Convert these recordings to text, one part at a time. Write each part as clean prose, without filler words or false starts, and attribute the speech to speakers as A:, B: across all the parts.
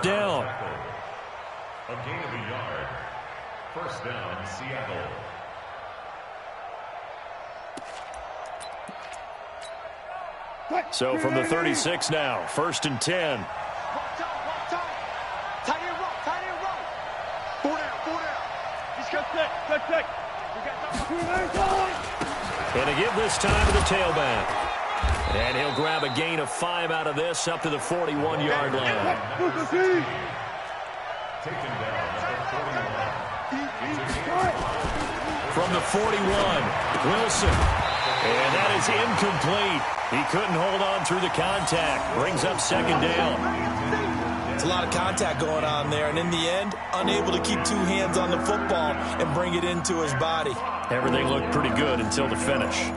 A: down.
B: A gain of a yard. First down, Seattle.
A: So from the 36 now, 1st and 10. And to give this time to the tailback. And he'll grab a gain of 5 out of this up to the 41-yard line. From the 41, Wilson. And that is incomplete. He couldn't hold on through the contact. Brings up 2nd down.
C: It's a lot of contact going on there, and in the end, unable to keep 2 hands on the football and bring it into his body.
A: Everything looked pretty good until the finish.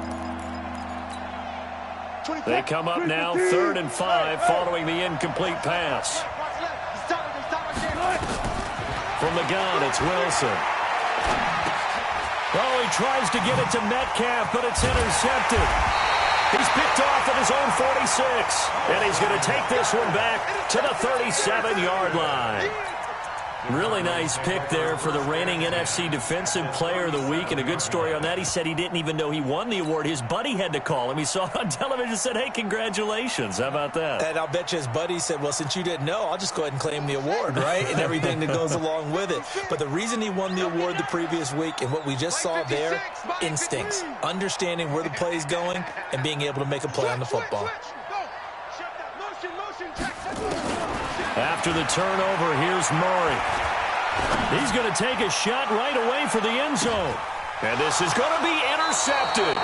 A: They come up now, 3rd and 5, following the incomplete pass. From the gun, it's Wilson. Oh, he tries to get it to Metcalf, but it's intercepted. He's picked off at his own 46, and he's going to take this one back to the 37-yard line. Really nice pick there for the reigning NFC Defensive Player of the Week, and a good story on that. He said he didn't even know he won the award. His buddy had to call him. He saw it on television and said, hey, congratulations. How about that?
C: And I'll bet you his buddy said, well, since you didn't know, I'll just go ahead and claim the award, right? And everything that goes along with it. But the reason he won the award the previous week and what we just saw there, instincts, understanding where the play is going and being able to make a play on the football.
A: After the turnover, here's Murray. He's going to take a shot right away for the end zone. And this is going to be intercepted.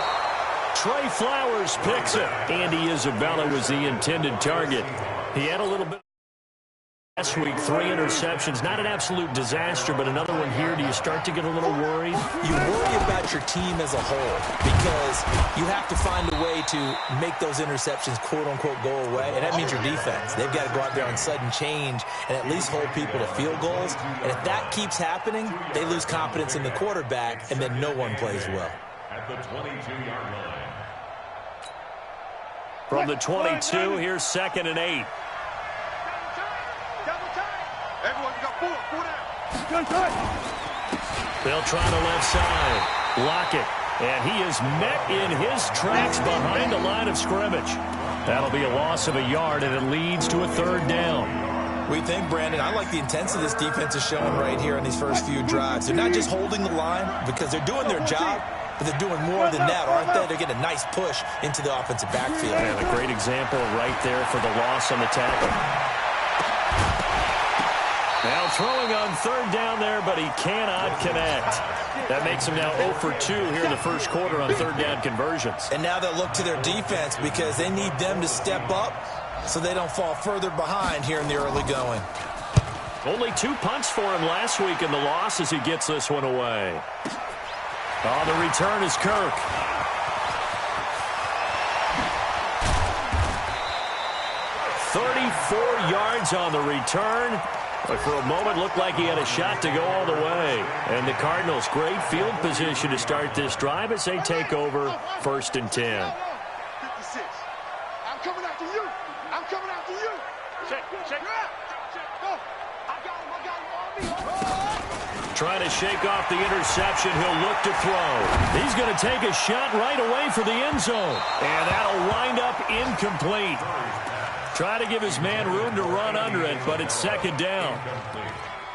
A: Trey Flowers picks it. Andy Isabella was the intended target. He had a little bit last week, 3 interceptions. Not an absolute disaster, but another one here. Do you start to get a little worried?
C: You worry about your team as a whole because you have to find a way to make those interceptions, quote-unquote, go away, and that means your defense. They've got to go out there on sudden change and at least hold people to field goals. And if that keeps happening, they lose confidence in the quarterback, and then no one plays well.
B: At the 22-yard line.
A: From the 22, here's 2nd and 8. They'll try the left side. Lockett. And he is met in his tracks behind the line of scrimmage. That'll be a loss of a yard, and it leads to a 3rd down.
C: We think, Brandon, I like the intensity this defense is showing right here in these first few drives. They're not just holding the line because they're doing their job, but they're doing more than that, aren't they? They're getting a nice push into the offensive backfield.
A: And a great example right there for the loss on the tackle. Now throwing on 3rd down there, but he cannot connect. That makes him now 0 for 2 here in the first quarter on 3rd down conversions.
C: And now they'll look to their defense because they need them to step up so they don't fall further behind here in the early going.
A: Only 2 punts for him last week in the loss as he gets this one away. Oh, the return is Kirk. "34 yards on the return. But for a moment, looked like he had a shot to go all the way. And the Cardinals, great field position to start this drive as they take over 1st and 10.
D: 56. I'm coming after you. I'm coming after you. Check. Go. I got him on me.
A: Trying to shake off the interception. He'll look to throw. He's going to take a shot right away for the end zone. And that'll wind up incomplete. Try to give his man room to run under it, but it's 2nd down.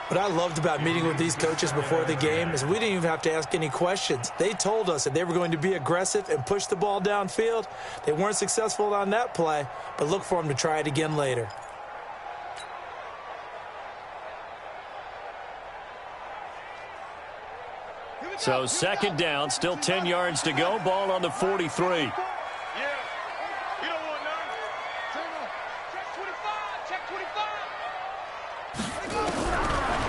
C: What I loved about meeting with these coaches before the game is we didn't even have to ask any questions. They told us that they were going to be aggressive and push the ball downfield. They weren't successful on that play, but look for them to try it again later.
A: So 2nd down, still 10 yards to go. Ball on the 43.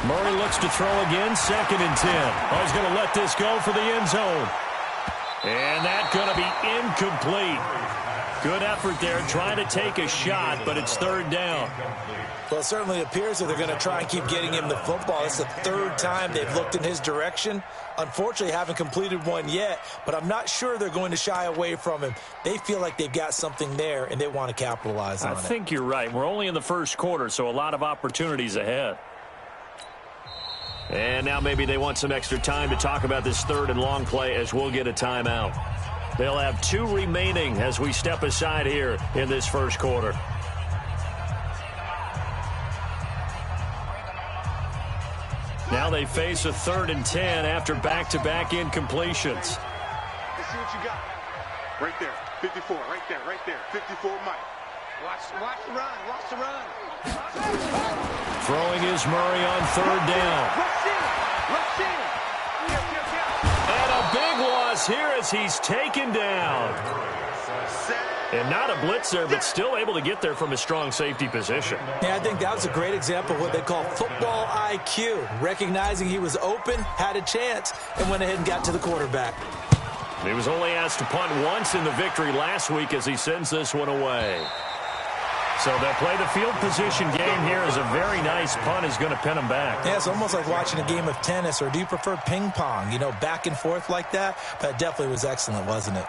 A: Murray looks to throw again, 2nd and 10. Oh, he's going to let this go for the end zone. And that's going to be incomplete. Good effort there, trying to take a shot, but it's third down.
C: Well, it certainly appears that they're going to try and keep getting him the football. It's the third time they've looked in his direction. Unfortunately, haven't completed one yet, but I'm not sure they're going to shy away from him. They feel like they've got something there, and they want to capitalize on it.
A: I think you're right. We're only in the first quarter, so a lot of opportunities ahead. And now maybe they want some extra time to talk about this third and long play as we'll get a timeout. They'll have 2 remaining as we step aside here in this first quarter. Now they face a 3rd and 10 after back-to-back incompletions.
D: Let's see what you got. Right there, 54, right there, 54 Mike. Watch the run, watch the run.
A: Throwing is Murray on 3rd down.
D: Rush in.
A: And a big loss here as he's taken down. And not a blitz there, but still able to get there from a strong safety position.
C: Yeah, I think that was a great example of what they call football IQ. Recognizing he was open, had a chance, and went ahead and got to the quarterback.
A: He was only asked to punt once in the victory last week as he sends this one away. So they'll play the field position game here as a very nice punt is going to pin him back.
C: Yeah, it's almost like watching a game of tennis, or do you prefer ping pong? You know, back and forth like that? But it definitely was excellent, wasn't it?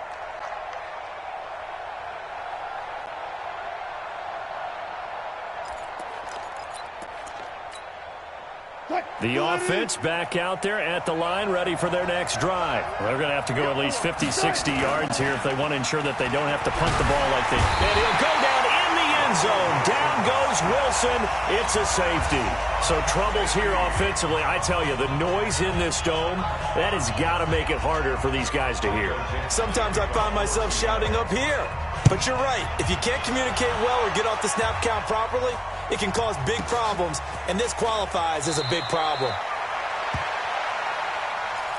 A: The offense back out there at the line, ready for their next drive. They're going to have to go at least 50, 60 yards here if they want to ensure that they don't have to punt the ball like they... And he'll go down in the end zone. Down goes Wilson. It's a safety. So troubles here offensively. I tell you, the noise in this dome, that has got to make it harder for these guys to hear.
C: Sometimes I find myself shouting up here. But you're right. If you can't communicate well or get off the snap count properly, it can cause big problems, and this qualifies as a big problem.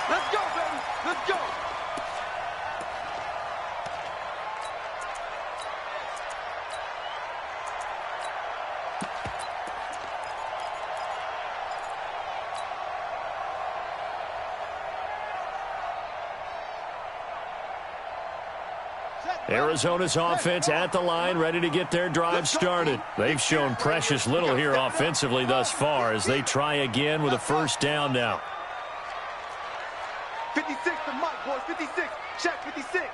D: Let's go, baby. Let's go.
A: Arizona's offense at the line, ready to get their drive started. They've shown precious little here offensively thus far as they try again with a first down now.
D: 56 to Mike, boys. 56. Check 56.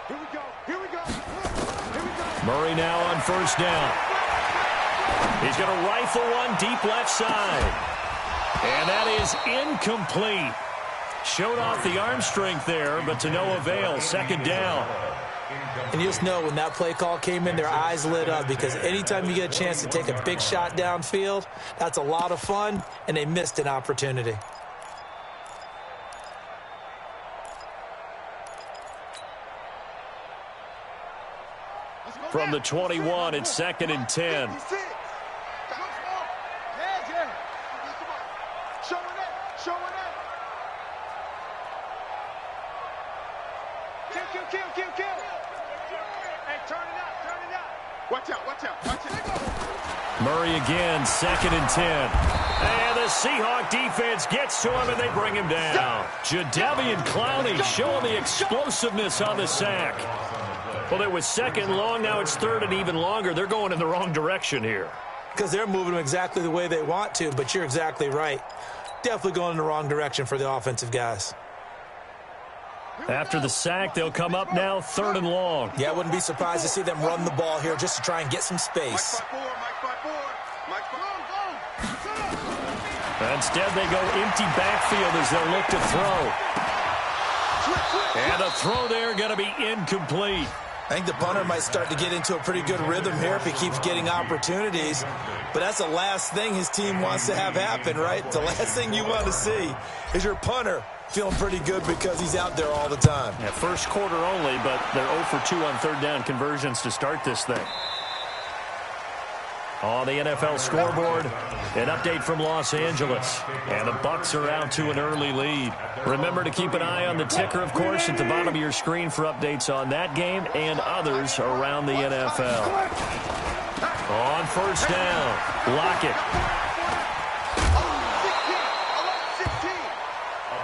D: Here we go. Here we go. Here we go.
A: Murray now on first down. He's going to rifle one deep left side. And that is incomplete. Showed off the arm strength there, but to no avail. Second down.
C: And you just know when that play call came in, their eyes lit up, because anytime you get a chance to take a big shot downfield, that's a lot of fun, and they missed an opportunity.
A: From the 21, it's 2nd and 10. Murray again, 2nd and 10. And the Seahawk defense gets to him, and they bring him down. Jadeveon Clowney showing the explosiveness on the sack. Well, it was 2nd and long. Now it's 3rd and even longer. They're going in the wrong direction here.
C: Because they're moving them exactly the way they want to, but you're exactly right. Definitely going in the wrong direction for the offensive guys.
A: After the sack, they'll come up now 3rd and long.
C: Yeah, I wouldn't be surprised to see them run the ball here just to try and get some space.
A: Instead, they go empty backfield as they'll look to throw. And a throw there going to be incomplete.
C: I think the punter might start to get into a pretty good rhythm here if he keeps getting opportunities. But that's the last thing his team wants to have happen, right? The last thing you want to see is your punter feeling pretty good because he's out there all the time.
A: Yeah, first quarter only, but they're 0 for 2 on 3rd down conversions to start this thing. On the NFL scoreboard, an update from Los Angeles. And the Bucs are out to an early lead. Remember to keep an eye on the ticker, of course, at the bottom of your screen for updates on that game and others around the NFL. On first down, Lockett.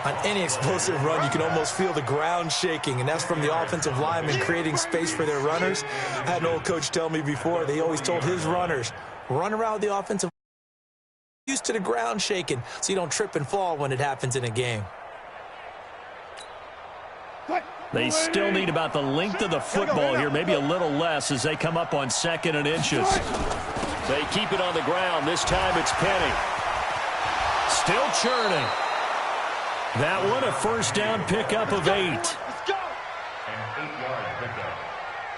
C: On any explosive run, you can almost feel the ground shaking, and that's from the offensive linemen creating space for their runners. I had an old coach tell me before, they always told his runners, run around the offensive used to the ground shaking so you don't trip and fall when it happens in a game.
A: They still need about the length of the football here, maybe a little less as they come up on 2nd and inches. They keep it on the ground. This time it's Penny. Still churning. That one a first down pickup of 8.
B: An 8-yard pickup.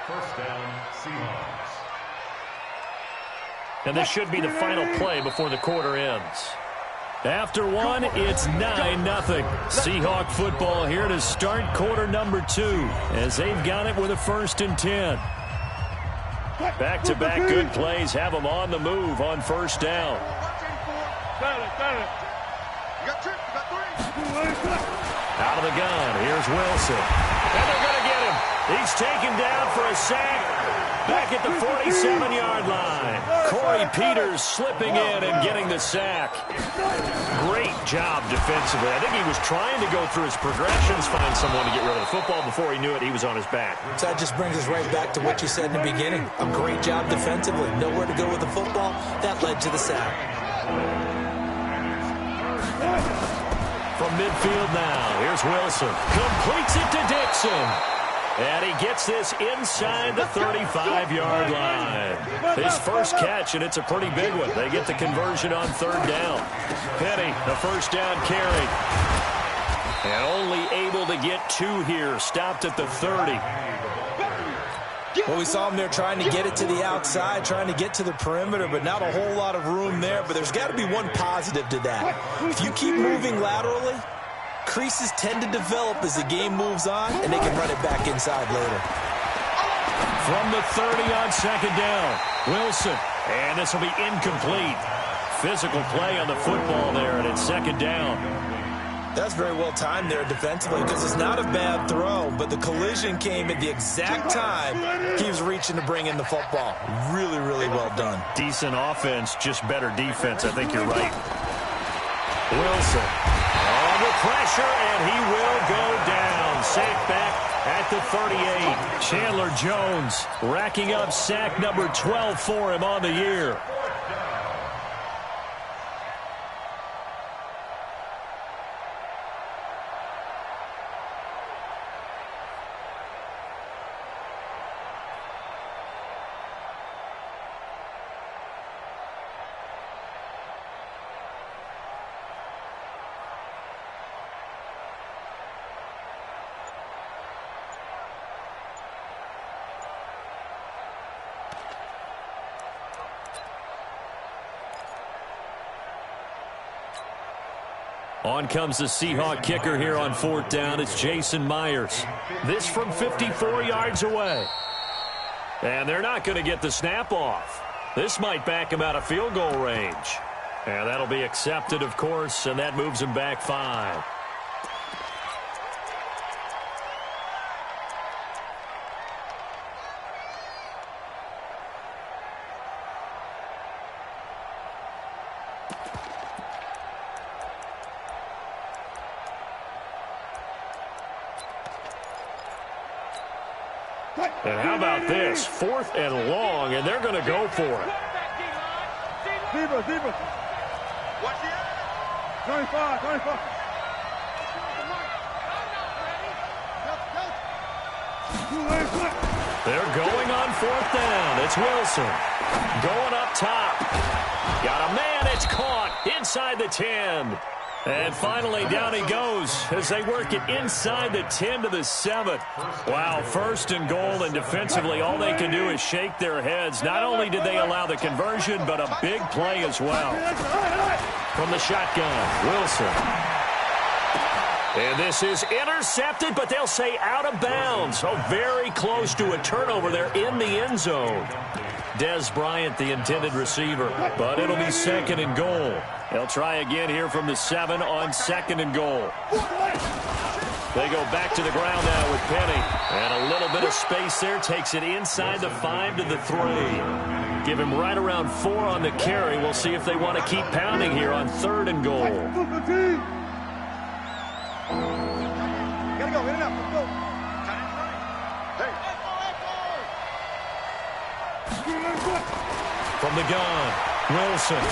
B: First down, Seahawks.
A: And this should be the final play before the quarter ends. After one, it's 9-0. Seahawk football here to start quarter number 2 as they've got it with a 1st and 10. Back-to-back good plays have them on the move on first down. Out of the gun, here's Wilson. And they're going to get him. He's taken down for a sack. Back at the 47-yard line. Corey Peters slipping in and getting the sack. Great job defensively. I think he was trying to go through his progressions, find someone to get rid of the football. Before he knew it, he was on his back.
C: So that just brings us right back to what you said in the beginning. A great job defensively. Nowhere to go with the football. That led to the sack.
A: From midfield now, here's Wilson. Completes it to Dixon. And he gets this inside the 35-yard line. His first catch, and it's a pretty big one. They get the conversion on 3rd down. Penny, the first down carry. And only able to get 2 here. Stopped at the 30.
C: Well, we saw him there trying to get it to the outside, trying to get to the perimeter, but not a whole lot of room there. But there's got to be one positive to that. If you keep moving laterally, creases tend to develop as the game moves on, and they can run it back inside later.
A: From the 30 on 2nd down, Wilson. And this will be incomplete. Physical play on the football there, and it's 2nd down.
C: That's very well timed there defensively because it's not a bad throw, but the collision came at the exact time he was reaching to bring in the football. Really, really well done.
A: Decent offense, just better defense. I think you're right. Wilson under pressure, and he will go down. Sack back at the 38. Chandler Jones racking up sack number 12 for him on the year. On comes the Seahawk kicker here on 4th down. It's Jason Myers. This from 54 yards away. And they're not going to get the snap off. This might back him out of field goal range. And that'll be accepted, of course, and that moves him back 5. And how about this? 4th and long, and they're going to go for it.
D: Deeper. Watch it. 25.
A: They're going on 4th down. It's Wilson. Going up top. Got a man. It's caught inside the 10. And finally, down he goes as they work it inside the 10 to the 7. Wow, 1st and goal, and defensively, all they can do is shake their heads. Not only did they allow the conversion, but a big play as well. From the shotgun, Wilson. And this is intercepted, but they'll say out of bounds. Oh, very close to a turnover there in the end zone. Dez Bryant, the intended receiver, but it'll be 2nd and goal. They'll try again here from the 7 on 2nd and goal. They go back to the ground now with Penny. And a little bit of space there. Takes it inside the 5 to the 3. Give him right around 4 on the carry. We'll see if they want to keep pounding here on 3rd and goal.
D: Gotta go, in and out, let's go. Hey.
A: From the gun, Wilson.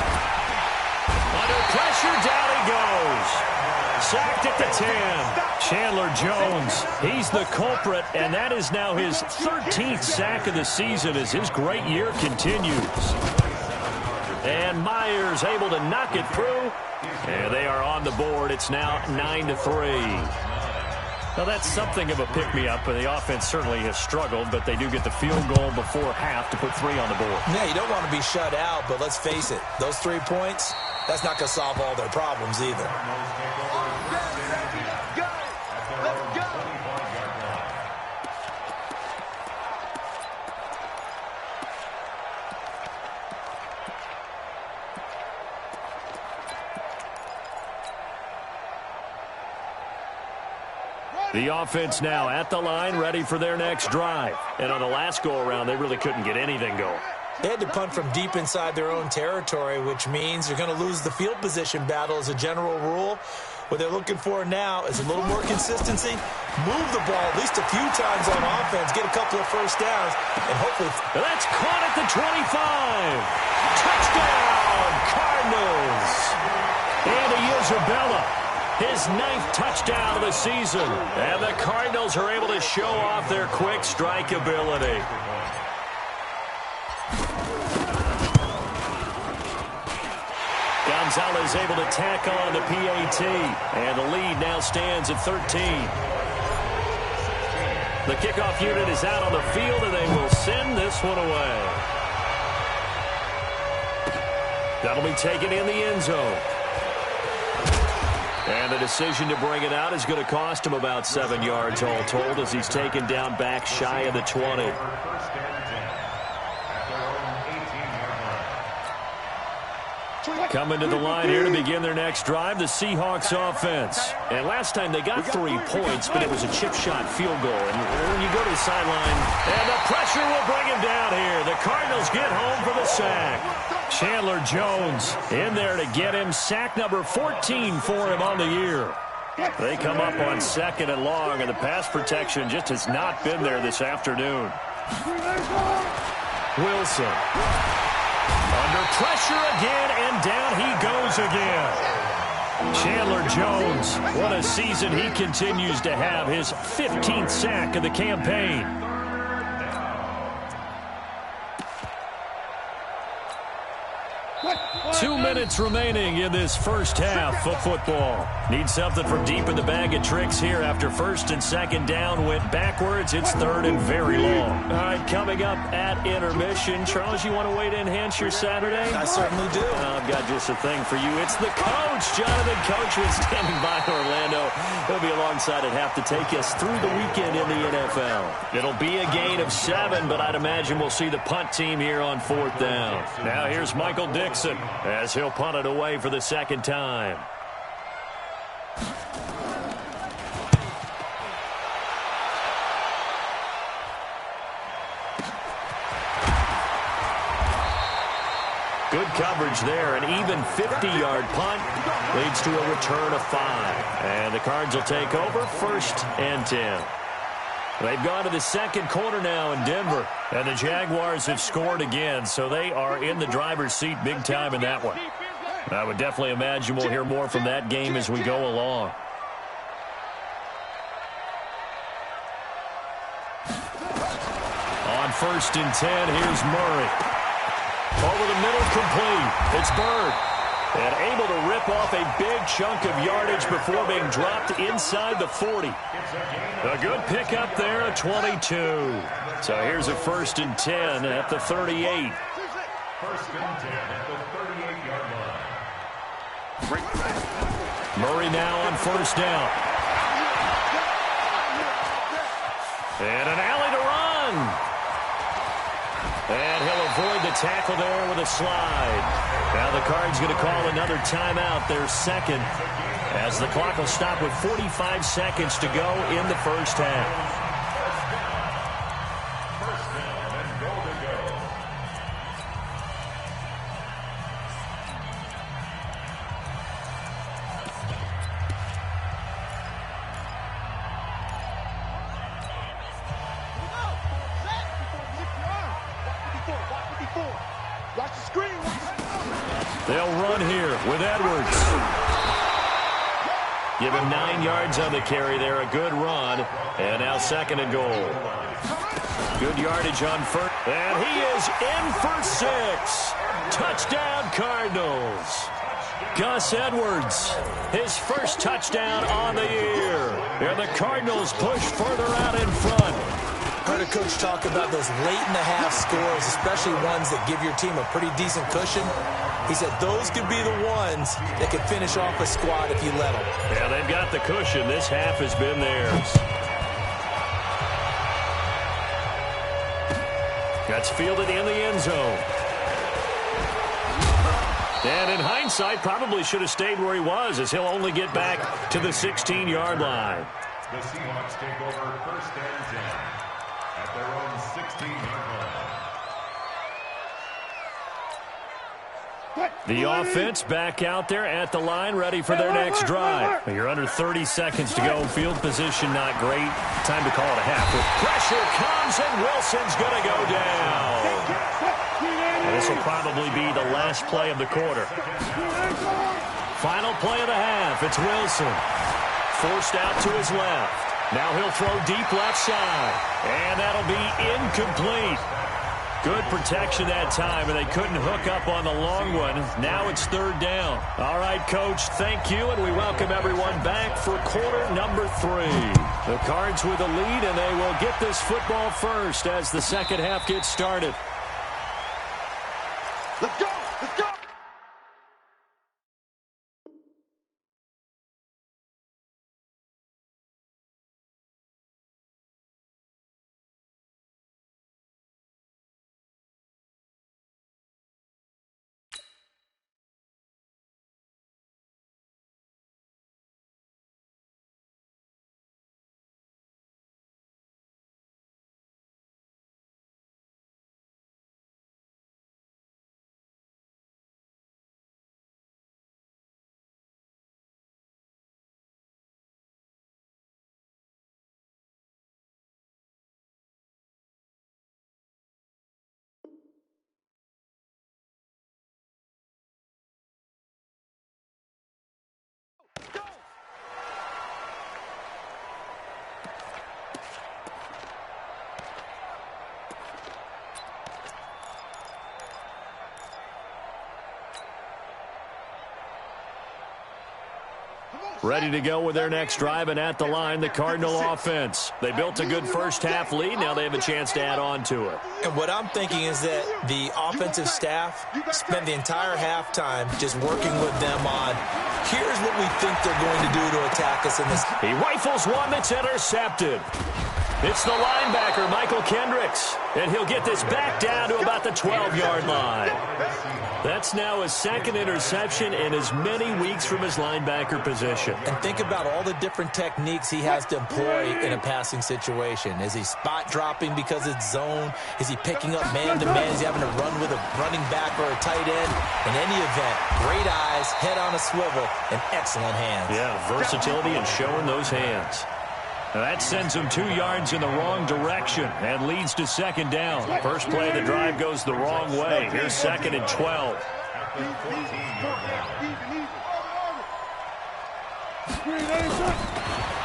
A: Under pressure, down he goes. Sacked at the 10. Chandler Jones, he's the culprit, and that is now his 13th sack of the season as his great year continues. And Myers able to knock it through, and they are on the board. It's now 9-3. Now, that's something of a pick-me-up, and the offense certainly has struggled, but they do get the field goal before half to put 3 on the board.
C: Yeah, you don't want to be shut out, but let's face it, those 3 points, that's not going to solve all their problems either.
A: The offense now at the line, ready for their next drive. And on the last go-around, they really couldn't get anything going.
C: They had to punt from deep inside their own territory, which means you're going to lose the field position battle as a general rule. What they're looking for now is a little more consistency, move the ball at least a few times on offense, get a couple of first downs, and hopefully...
A: That's caught at the 25. Touchdown, Cardinals. Andy Isabella, his 9th touchdown of the season. And the Cardinals are able to show off their quick strike ability. Gonzalez able to tack on the PAT, and the lead now stands at 13. The kickoff unit is out on the field, and they will send this one away. That'll be taken in the end zone. And the decision to bring it out is going to cost him about 7 yards all told as he's taken down back shy of the 20. Coming to the line here to begin their next drive, the Seahawks offense. And last time they got 3 points, but it was a chip shot field goal. And when you go to the sideline, and the pressure will bring him down here. The Cardinals get home for the sack. Chandler Jones in there to get him. Sack number 14 for him on the year. They come up on 2nd and long, and the pass protection just has not been there this afternoon. Wilson. Under pressure again, and down he goes again. Chandler Jones, what a season he continues to have. His 15th sack of the campaign. Two minutes remaining in this first half of football. Need something from deep in the bag of tricks here after 1st and 2nd down went backwards. It's 3rd and very long. All right, coming up at intermission. Charles, you want to wait to enhance your Saturday?
C: I certainly do.
A: I've got just a thing for you. It's the coach, Jonathan Coachman, standing by Orlando. He'll be alongside at half to take us through the weekend in the NFL. It'll be a gain of 7, but I'd imagine we'll see the punt team here on 4th down. Now here's Michael Dixon as he'll punt it away for the 2nd time. Good coverage there. An even 50-yard punt leads to a return of 5. And the Cards will take over 1st and 10. They've gone to the 2nd quarter now in Denver. And the Jaguars have scored again, so they are in the driver's seat big time in that one. I would definitely imagine we'll hear more from that game as we go along. On 1st and 10, here's Murray. Over the middle, complete. It's Bird. And able to rip off a big chunk of yardage before being dropped inside the 40. A good pickup there at 22. So here's a 1st and 10 at the 38.
B: 1st and 10 at the 38-yard line.
A: Murray now on 1st down. And an alley to run. And he'll avoid the tackle there with a slide. Now the Cards going to call another timeout, their 2nd, as the clock will stop with 45 seconds to go in the 1st half. They'll run here with Edwards. Give him 9 yards on the carry there. A good run. And now 2nd and goal. Good yardage on first. And he is in for 6. Touchdown, Cardinals. Gus Edwards, his first touchdown on the year. And the Cardinals push further out in front.
C: Heard a coach talk about those late-in-the-half scores, especially ones that give your team a pretty decent cushion. He said those could be the ones that could finish off a squad if you let them.
A: Yeah, they've got the cushion. This half has been theirs. That's fielded in the end zone. And in hindsight, probably should have stayed where he was, as he'll only get back to the 16-yard line.
B: The Seahawks take over 1st and 10 at their own 16-yard line.
A: The offense back out there at the line, ready for their next drive. You're under 30 seconds to go. Field position not great. Time to call it a half. Pressure comes, and Wilson's going to go down. This will probably be the last play of the quarter. Final play of the half. It's Wilson. Forced out to his left. Now he'll throw deep left side. And that'll be incomplete. Good protection that time, and they couldn't hook up on the long one. Now it's 3rd down. All right, Coach, thank you, and we welcome everyone back for quarter number 3. The Cards with the lead, and they will get this football first as the second half gets started.
D: Let's go! Let's go!
A: Ready to go with their next drive, and at the line, the Cardinal offense. They built a good first half lead. Now they have a chance to add on to it.
C: And what I'm thinking is that the offensive staff spent the entire halftime just working with them on, here's what we think they're going to do to attack us in this.
A: He rifles one that's intercepted. It's the linebacker, Michael Kendricks, and he'll get this back down to about the 12-yard line. That's now his 2nd interception in as many weeks from his linebacker position.
C: And think about all the different techniques he has to employ in a passing situation. Is he spot dropping because it's zone? Is he picking up man-to-man? Is he having to run with a running back or a tight end? In any event, great eyes, head on a swivel, and excellent hands.
A: Yeah, versatility and showing those hands. Now that sends him 2 yards in the wrong direction and leads to 2nd down. First play of the drive goes the wrong way. Here's 2nd and 12.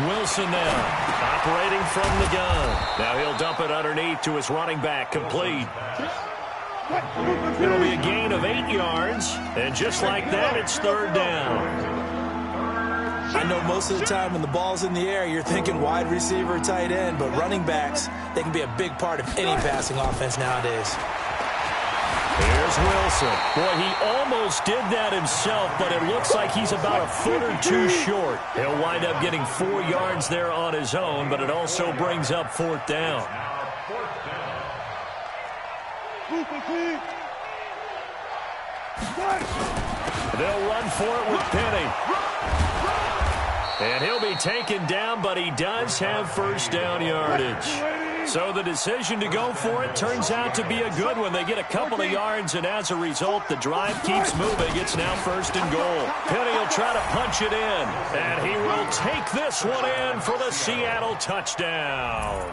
A: Wilson now operating from the gun. Now he'll dump it underneath to his running back, complete. It'll be a gain of 8 yards, and just like that, it's 3rd down.
C: I know most of the time when the ball's in the air, you're thinking wide receiver, tight end, but running backs, they can be a big part of any passing offense nowadays.
A: Here's Wilson. Boy, he almost did that himself, but it looks like he's about a foot or 2 short. He'll wind up getting 4 yards there on his own, but it also brings up 4th down. They'll run for it with Penny. And he'll be taken down, but he does have 1st down yardage. So the decision to go for it turns out to be a good one. They get a couple of yards, and as a result, the drive keeps moving. It's now 1st and goal. Penny will try to punch it in, and he will take this one in for the Seattle touchdown.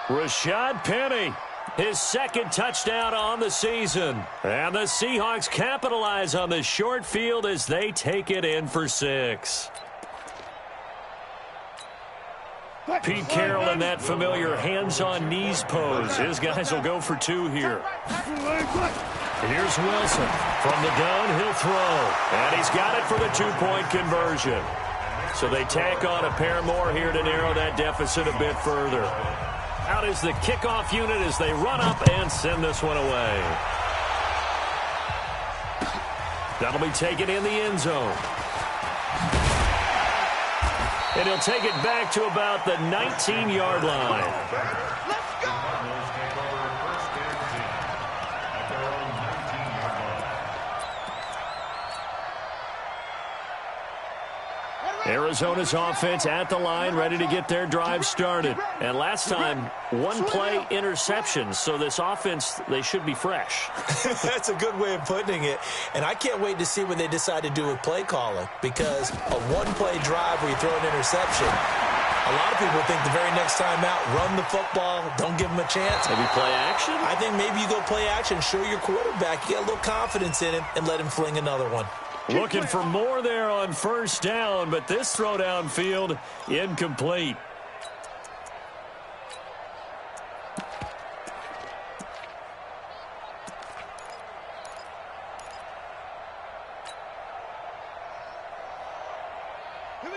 A: Rashad Penny His second touchdown on the season. And the Seahawks capitalize on the short field as they take it in for 6. Pete Carroll in that familiar hands-on-knees pose. His guys will go for 2 here. Here's Wilson from the downhill throw. And he's got it for the 2-point conversion. So they tack on a pair more here to narrow that deficit a bit further. Out is the kickoff unit as they run up and send this one away. That'll be taken in the end zone. And he'll take it back to about the 19-yard line. Arizona's offense at the line, ready to get their drive started. And last time, 1-play interception. So this offense, they should be fresh.
C: That's a good way of putting it. And I can't wait to see what they decide to do with play calling. Because a 1-play drive where you throw an interception, a lot of people think the very next time out, run the football, don't give them a chance.
A: Maybe play action?
C: I think maybe you go play action, show your quarterback, you get a little confidence in him, and let him fling another one.
A: Looking for more there on first down, but this throw downfield incomplete.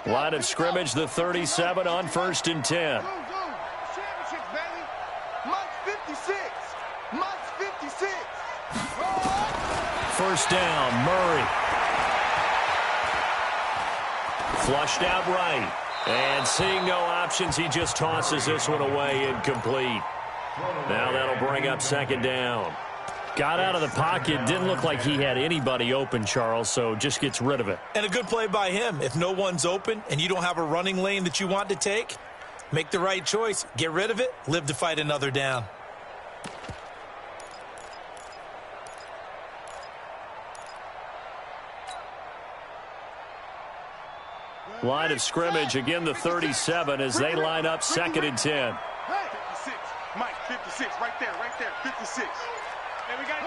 A: Line of scrimmage, the 37 on 1st and 10. First down, Murray. Flushed out right. And seeing no options, he just tosses this one away incomplete. Now that'll bring up 2nd down. Got out of the pocket. Didn't look like he had anybody open, Charles, so just gets rid of it.
C: And a good play by him. If no one's open and you don't have a running lane that you want to take, make the right choice. Get rid of it. Live to fight another down.
A: Line of scrimmage, again the 37 as they line up 2nd and 10.
D: 56, Mike, 56, right there, 56. Hey, we got to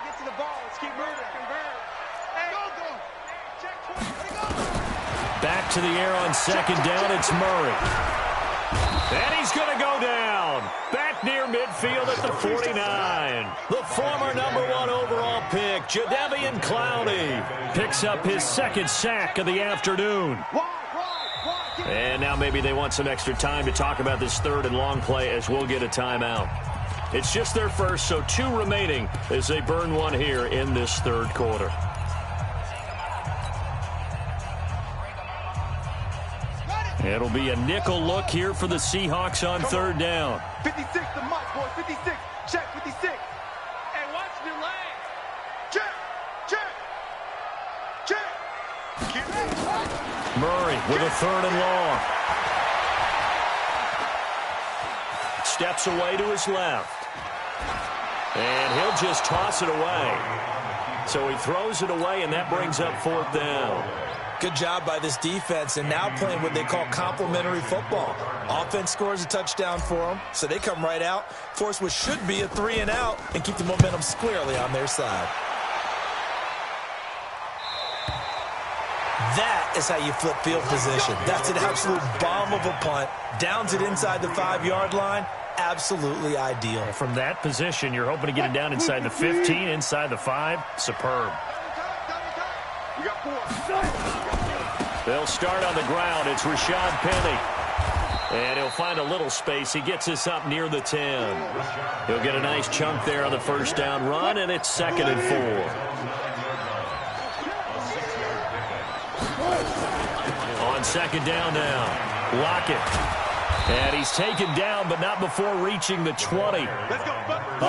D: get to the ball. Let's keep moving. Hey, go. Check 20, go.
A: Back to the air on 2nd down, it's Murray. And he's going to go down. Back near midfield at the 49. The former #1 overall pick, Jadeveon Clowney, picks up his 2nd sack of the afternoon. And now maybe they want some extra time to talk about this 3rd and long play as we'll get a timeout. It's just their first, so 2 remaining as they burn one here in this 3rd quarter. It'll be a nickel look here for the Seahawks on 3rd down.
D: 56 to Mike, boy. 56. Check 56. Hey, watch your leg. Check.
A: Murray with a 3rd and long. Steps away to his left. And he'll just toss it away. So he throws it away, and that brings up 4th down.
C: Good job by this defense, and now playing what they call complementary football. Offense scores a touchdown for them, so they come right out, force what should be a 3-and-out, and keep the momentum squarely on their side. That is how you flip field position. That's an absolute bomb of a punt. Downs it inside the 5-yard line. Absolutely ideal.
A: From that position, you're hoping to get it down inside the 15, inside the 5. Superb.
D: We got 4.
A: They'll start on the ground. It's Rashad Penny. And he'll find a little space. He gets us up near the 10. He'll get a nice chunk there on the 1st down run, and it's 2nd and 4. On 2nd down now, Lockett. And he's taken down, but not before reaching the 20.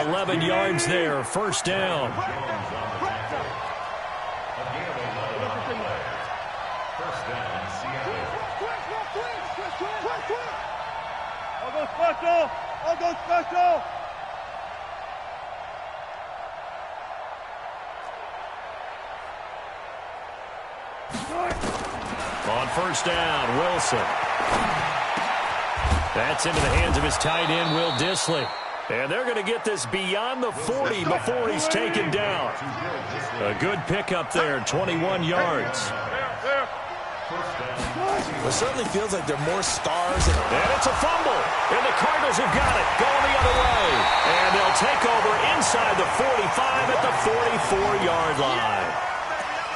A: 11 yards there, 1st down.
D: I'll go special.
A: On 1st down, Wilson. That's into the hands of his tight end, Will Dissly. And they're going to get this beyond the 40 before he's taken down. A good pickup there, 21 yards.
C: It certainly feels like there are more stars.
A: And it's a fumble. And the Cardinals have got it, going the other way. And they'll take over inside the 45 at the 44-yard line.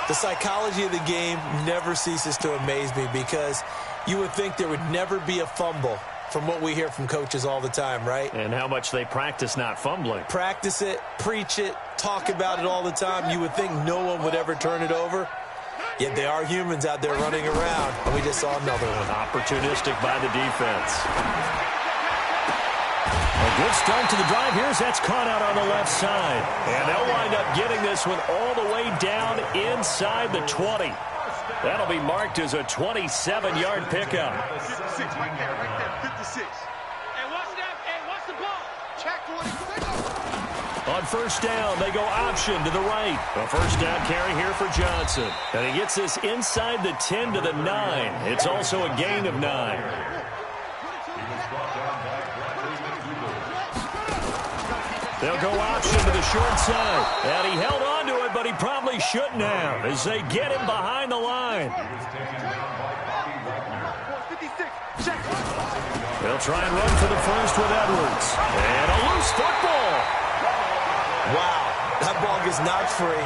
C: The psychology of the game never ceases to amaze me because you would think there would never be a fumble from what we hear from coaches all the time, right?
A: And how much they practice not fumbling.
C: Practice it, preach it, talk about it all the time. You would think no one would ever turn it over. Yet they are humans out there running around, and we just saw another one.
A: Opportunistic by the defense. A good start to the drive. Here's that's caught out on the left side. And they'll wind up getting this one all the way down inside the 20. That'll be marked as a 27-yard pickup.
D: 56 right there, 56. And watch that, and watch the ball. Check
A: On first down, they go option to the right. A first down carry here for Johnson. And he gets this inside the 10 to the 9. It's also a gain of 9. They'll go option to the short side. And he held on to it, but he probably shouldn't have as they get him behind the line. They'll try and run for the first with Edwards. And a loose football.
C: Wow, that ball gets knocked free,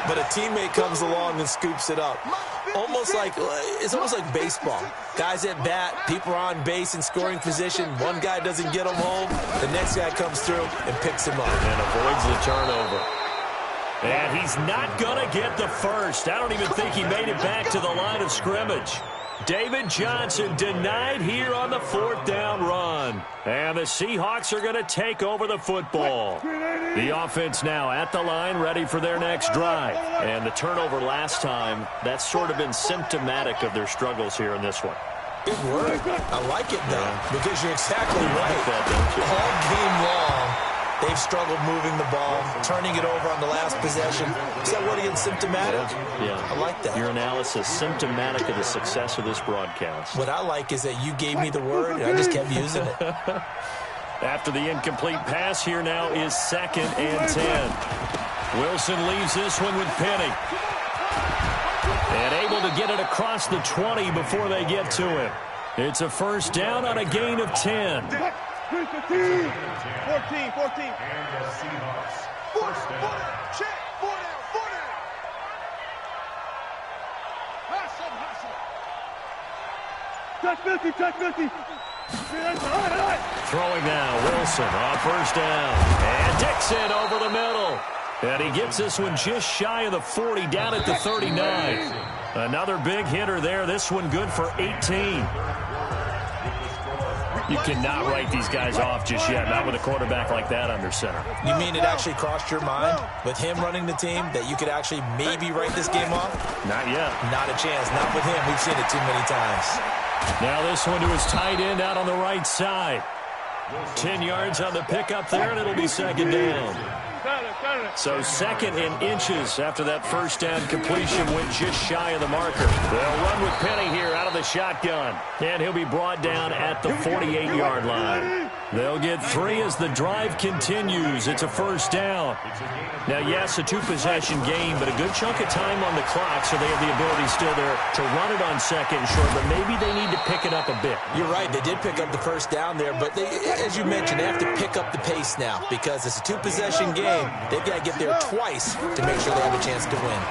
C: but a teammate comes along and scoops it up. It's almost like baseball. Guys at bat, people are on base in scoring position. One guy doesn't get him home. The next guy comes through and picks him up.
A: And avoids the turnover. And he's not going to get the first. I don't even think he made it back to the line of scrimmage. David Johnson denied here on the fourth down run. And the Seahawks are going to take over the football. The offense now at the line, ready for their next drive. And the turnover last time, that's sort of been symptomatic of their struggles here in this one.
C: Good word. I like it, though, because you're exactly right.
A: Like that, don't you?
C: All game long, they've struggled moving the ball, turning it over on the last possession. Is that word again, symptomatic?
A: Yeah.
C: I like that.
A: Your analysis, symptomatic of the success of this broadcast.
C: What I like is that you gave me the word, and I just kept using it.
A: After the incomplete pass, here now is 2nd and 10. Wilson leaves this one with Penny. And able to get it across the 20 before they get to him. It's a first down on a gain of 10.
D: 14. And
B: the Seahawks. First down.
D: Check. 4 down. Touch 50.
A: Throwing now, Wilson on first down. And Dixon over the middle. And he gets this one just shy of the 40, down at the 39. Another big hitter there. This one good for 18. You cannot write these guys off just yet, not with a quarterback like that under center.
C: You mean it actually crossed your mind with him running the team that you could actually maybe write this game off?
A: Not yet.
C: Not a chance. Not with him. We've seen it too many times.
A: Now this one to his tight end out on the right side. 10 yards on the pickup there, and it'll be 2nd down. So 2nd and inches after that first down completion went just shy of the marker. They'll run with Penny here out of the shotgun. And he'll be brought down at the 48-yard line. They'll get 3 as the drive continues. It's a first down. Now, yes, a 2-possession game, but a good chunk of time on the clock, so they have the ability still there to run it on 2nd and short, but maybe they need to pick it up a bit.
C: You're right. They did pick up the first down there, but they, as you mentioned, they have to pick up the pace now because it's a 2-possession game. They've got to get there twice to make sure they have a chance to win.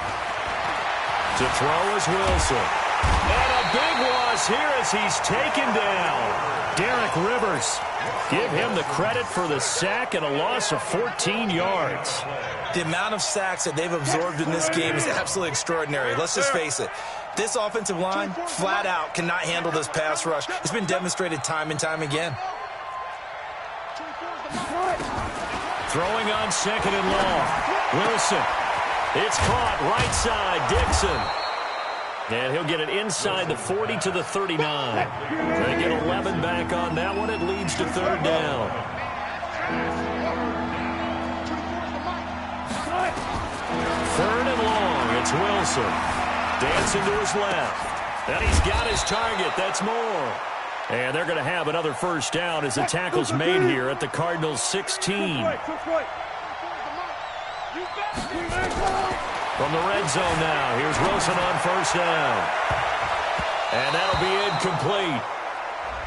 A: To throw is Wilson. And a big loss here as he's taken down. Derek Rivers. Give him the credit for the sack and a loss of 14 yards.
C: The amount of sacks that they've absorbed in this game is absolutely extraordinary. Let's just face it. This offensive line, flat out, cannot handle this pass rush. It's been demonstrated time and time again.
A: Throwing on 2nd and long. Wilson. It's caught right side. Dixon. And he'll get it inside the 40 to the 39. They get 11 back on that one. It leads to 3rd down. 3rd and long. It's Wilson. Dancing to his left. And he's got his target. That's Moore. And they're going to have another first down as the tackle's made here at the Cardinals' 16. From the red zone now, here's Wilson on first down. And that'll be incomplete.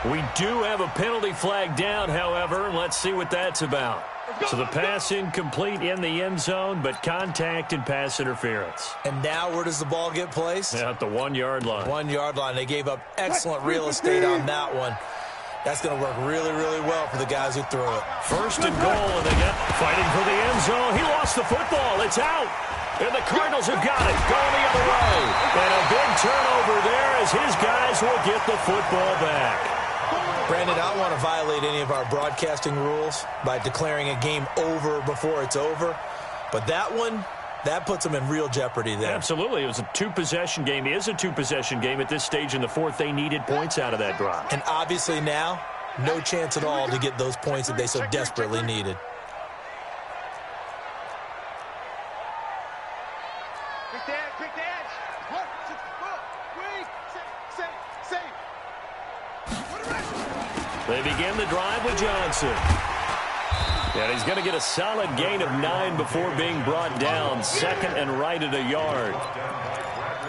A: We do have a penalty flag down, however. Let's see what that's about. So the pass incomplete in the end zone, but contact and pass interference.
C: And now where does the ball get placed?
A: At the 1-yard line.
C: 1-yard line. They gave up excellent real estate on that one. That's going to work really, really well for the guys who threw it.
A: First and goal, and they got fighting for the end zone. He lost the football. It's out. And the Cardinals have got it. Going the other way. And a big turnover there as his guys will get the football back.
C: Brandon, I don't want to violate any of our broadcasting rules by declaring a game over before it's over. But that one, that puts them in real jeopardy there.
A: Absolutely. It was a two-possession game. It is a two-possession game at this stage in the fourth. They needed points out of that drive.
C: And obviously now, no chance at all to get those points that they so desperately needed.
D: Pick the edge.
A: They begin the drive with Johnson. And he's going to get a solid gain of 9 before being brought down. Second and right at a yard.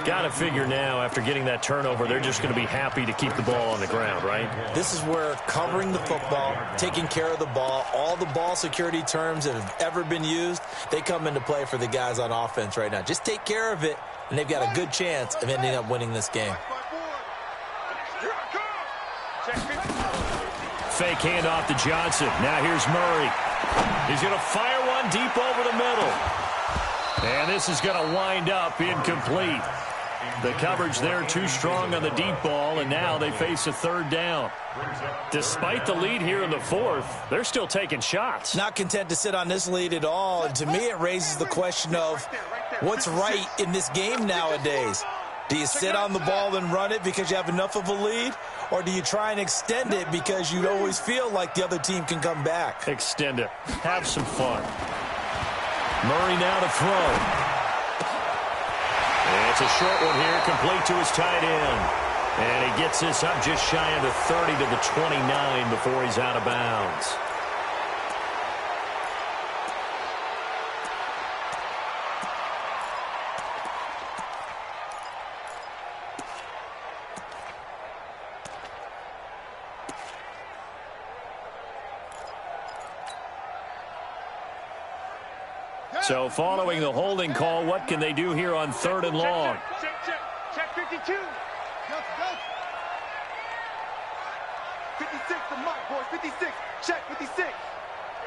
A: Got to figure now, after getting that turnover, they're just going to be happy to keep the ball on the ground, right?
C: This is where covering the football, taking care of the ball, all the ball security terms that have ever been used, they come into play for the guys on offense right now. Just take care of it, and they've got a good chance of ending up winning this game.
A: Fake handoff to Johnson. Now here's Murray. He's going to fire one deep over the middle. And this is going to wind up incomplete. The coverage there too strong on the deep ball, and now they face a third down. Despite the lead here in the fourth, they're still taking shots.
C: Not content to sit on this lead at all. And to me, it raises the question of what's right in this game nowadays. Do you sit on the ball and run it because you have enough of a lead? Or do you try and extend it because you always feel like the other team can come back?
A: Extend it. Have some fun. Murray now to throw. And it's a short one here, complete to his tight end. And he gets this up just shy of the 30 to the 29 before he's out of bounds. So following the holding call, what can they do here on third and long?
D: Check 52. Go. 56 to Mike, boys. 56. Check 56.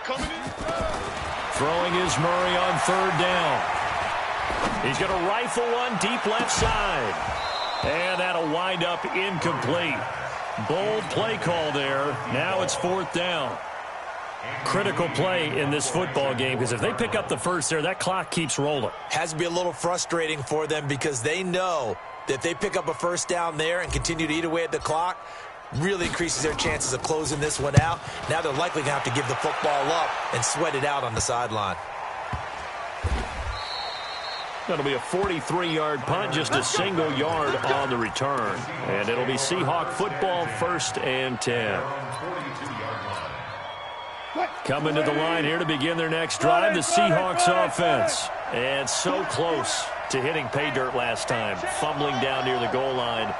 D: Coming in.
A: Throwing is Murray on third down. He's going to rifle one deep left side. And that'll wind up incomplete. Bold play call there. Now it's fourth down. Critical play in this football game, because if they pick up the first there, that clock keeps rolling.
C: Has to be a little frustrating for them because they know that if they pick up a first down there and continue to eat away at the clock, really increases their chances of closing this one out. Now they're likely going to have to give the football up and sweat it out on the sideline.
A: That'll be a 43-yard punt, just a single yard on the return. And it'll be Seahawk football, 1st and 10. Coming to the line here to begin their next drive, the Seahawks offense. And so close to hitting pay dirt last time, fumbling down near the goal line.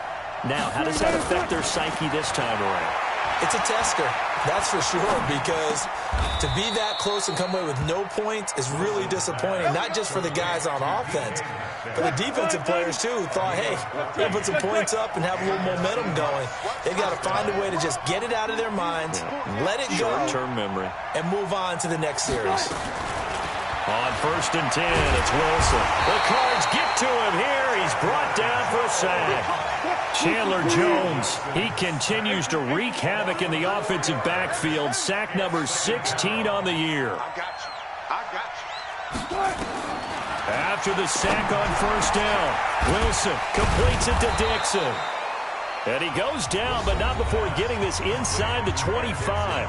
A: Now, how does that affect their psyche this time around?
C: It's a tester, that's for sure, because to be that close and come away with no points is really disappointing, not just for the guys on offense, but the defensive players, too, who thought, hey, we're going to put some points up and have a little momentum going. They've got to find a way to just get it out of their minds, let it go,
A: short-term memory,
C: and move on to the next series.
A: On 1st and 10, it's Wilson. The Cards get to him here. He's brought down for a sack. Chandler Jones, he continues to wreak havoc in the offensive backfield. Sack number 16 on the year.
D: I got you.
A: After the sack on 1st down, Wilson completes it to Dixon. And he goes down, but not before getting this inside the 25.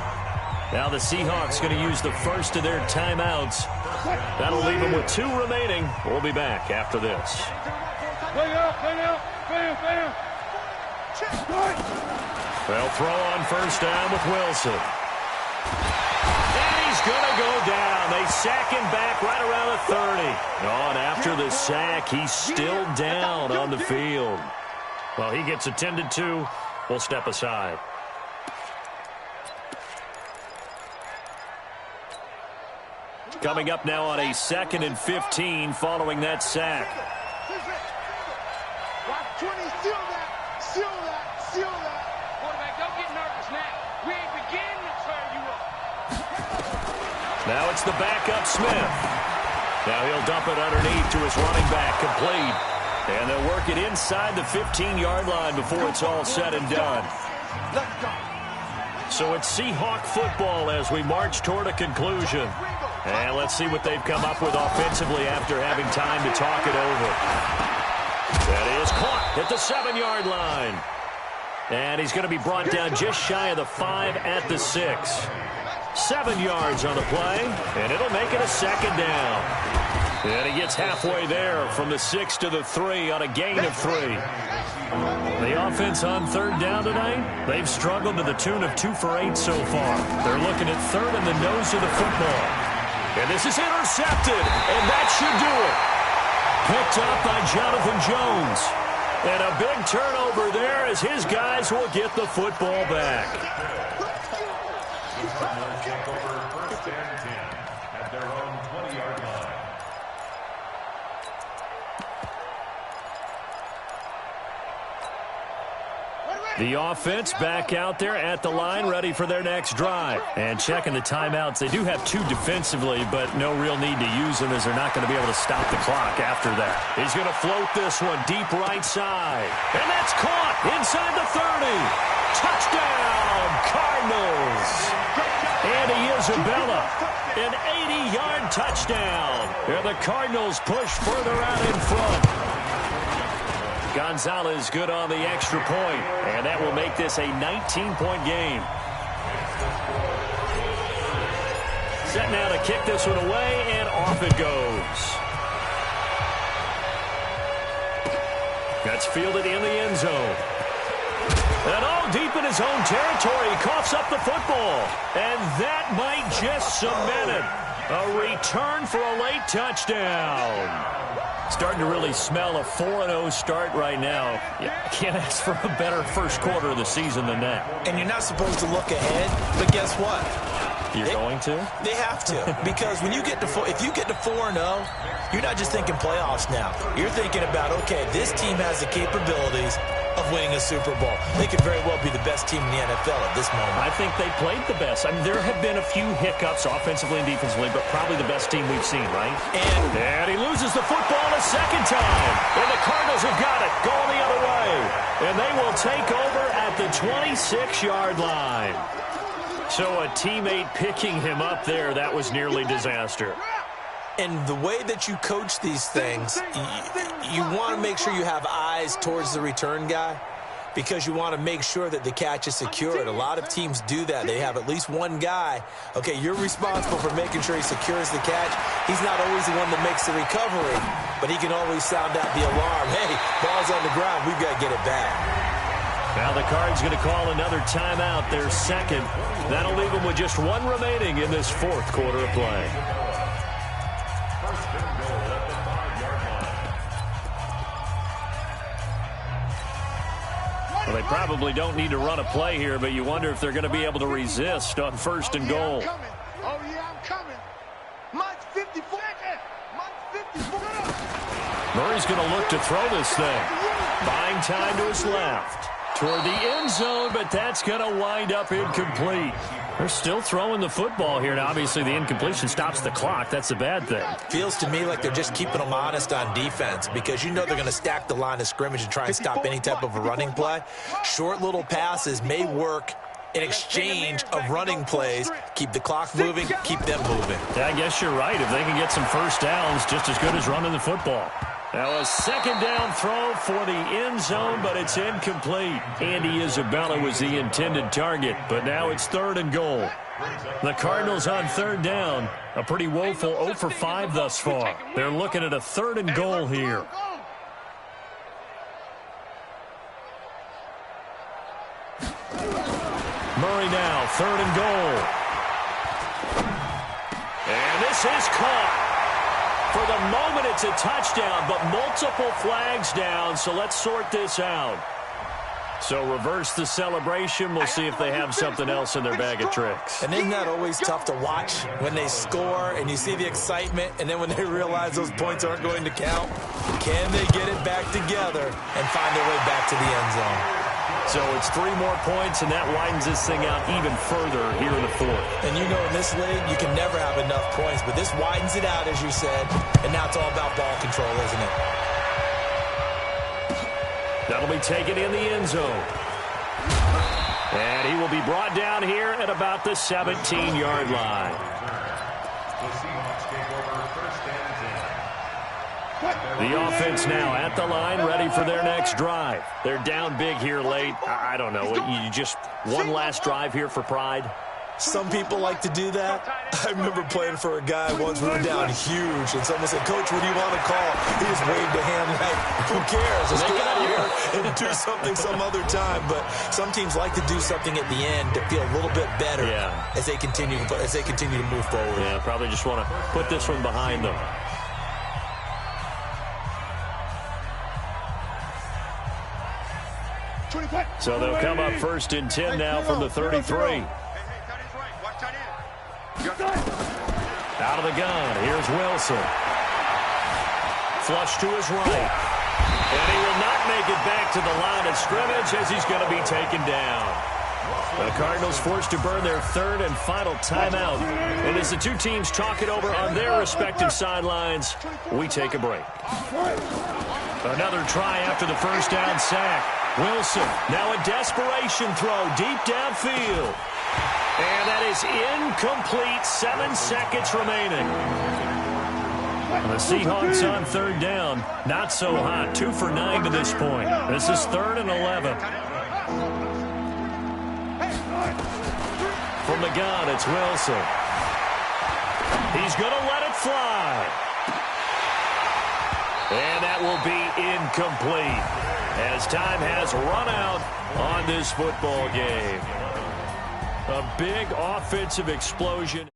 A: Now the Seahawks going to use the first of their timeouts. That'll leave them with 2 remaining. We'll be back after this.
D: Play out.
A: They'll throw on first down with Wilson. And he's going to go down. They sack him back right around the 30. Oh, and after the sack, he's still down on the field. Well, he gets attended to. We'll step aside. Coming up now on a 2nd and 15 following that sack.
D: Watch 20, seal that, seal that, seal that. Quarterback, don't get nervous now. We ain't beginning to turn you up.
A: Now it's the backup Smith. Now he'll dump it underneath to his running back, complete. And they'll work it inside the 15-yard line before it's all said and done.
D: Let's go.
A: So it's Seahawk football as we march toward a conclusion. And let's see what they've come up with offensively after having time to talk it over. That is caught at the 7-yard line. And he's going to be brought down just shy of the 5 at the 6. 7 yards on the play, and it'll make it a 2nd down. And he gets halfway there from the 6 to the 3 on a gain of 3. The offense on 3rd down tonight, they've struggled to the tune of 2 for 8 so far. They're looking at 3rd in the nose of the football. And this is intercepted, and that should do it. Picked up by Jonathan Jones. And a big turnover there as his guys will get the football back.
B: Take over 1st and 10 at their own 20-yard line.
A: The offense back out there at the line, ready for their next drive. And checking the timeouts. They do have 2 defensively, but no real need to use them as they're not going to be able to stop the clock after that. He's going to float this one deep right side. And that's caught inside the 30. Touchdown, Cardinals. Andy Isabella, an 80-yard touchdown. And the Cardinals push further out in front. Gonzalez good on the extra point, and that will make this a 19-point game. Set now to kick this one away, and off it goes. That's fielded in the end zone. And all deep in his own territory, he coughs up the football. And that might just cement it. A return for a late touchdown. Starting to really smell a 4-0 start right now. You can't ask for a better first quarter of the season than that.
C: And you're not supposed to look ahead, but guess what?
A: You're going to?
C: They have to. Because when you get to if you get to 4-0, you're not just thinking playoffs now. You're thinking about, okay, this team has the capabilities of winning a Super Bowl. They could very well be the best team in the NFL at this moment.
A: I think they played the best. I mean, there have been a few hiccups offensively and defensively, but probably the best team we've seen, right? And he loses the football a 2nd time. And the Cardinals have got it going the other way. And they will take over at the 26-yard line. So a teammate picking him up there, that was nearly disaster.
C: And the way that you coach these things, you want to make sure you have eyes towards the return guy because you want to make sure that the catch is secured. A lot of teams do that. They have at least one guy. Okay, you're responsible for making sure he secures the catch. He's not always the one that makes the recovery, but he can always sound out the alarm. Hey, ball's on the ground. We've got to get it back.
A: Now the Cards going to call another timeout, their 2nd. That'll leave them with just 1 remaining in this 4th quarter of play. Well, they probably don't need to run a play here, but you wonder if they're going to be able to resist on 1st and goal.
D: Oh, yeah, I'm coming. Mine's 54. Mine's 54.
A: Murray's going to look to throw this thing. Buying time to his left. Toward the end zone, but that's going to wind up incomplete. They're still throwing the football here. Now, obviously, the incompletion stops the clock. That's a bad thing.
C: Feels to me like they're just keeping them honest on defense because you know they're going to stack the line of scrimmage and try and stop any type of a running play. Short little passes may work in exchange of running plays. Keep the clock moving, keep them moving.
A: Yeah, I guess you're right. If they can get some first downs, just as good as running the football. Now a 2nd down throw for the end zone, but it's incomplete. Andy Isabella was the intended target, but now it's 3rd and goal. The Cardinals on 3rd down. A pretty woeful 0 for 5 thus far. They're looking at a 3rd and goal here. Murray now, 3rd and goal. And this is caught. For the moment, it's a touchdown, but multiple flags down, so let's sort this out. So reverse the celebration. We'll see if they have something else in their bag of tricks.
C: And isn't that always tough to watch when they score and you see the excitement, and then when they realize those points aren't going to count? Can they get it back together and find their way back to the end zone?
A: So it's 3 more points, and that widens this thing out even further here in the 4th.
C: And you know in this league, you can never have enough points, but this widens it out, as you said, and now it's all about ball control, isn't it?
A: That'll be taken in the end zone. And he will be brought down here at about the 17-yard line.
B: The Seahawks take over 1st and 10.
A: The offense now at the line, ready for their next drive. They're down big here late. I don't know. You just one last drive here for pride?
C: Some people like to do that. I remember playing for a guy once. We were down huge, and someone said, "Coach, what do you want to call?" He just waved a hand like, "Who cares? Let's get out of here and do something some other time." But some teams like to do something at the end to feel a little bit better as they continue to move forward.
A: Yeah, probably just want to put this one behind them. So they'll come up 1st and 10 now from the 33. Out of the gun, here's Wilson. Flush to his right. And he will not make it back to the line of scrimmage as he's going to be taken down. The Cardinals forced to burn their 3rd and final timeout. And as the two teams talk it over on their respective sidelines, we take a break. Another try after the 1st down sack. Wilson, now a desperation throw deep downfield. And that is incomplete. 7 seconds remaining. The Seahawks on 3rd down. Not so hot. 2 for 9 to this point. This is 3rd and 11. From the gun, it's Wilson. He's going to let it fly. And that will be incomplete as time has run out on this football game. A big offensive explosion.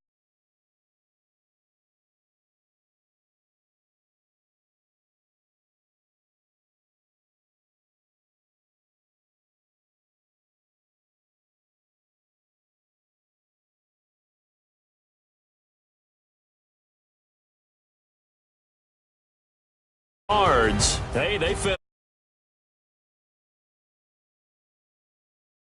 A: Yards. Hey, they fit.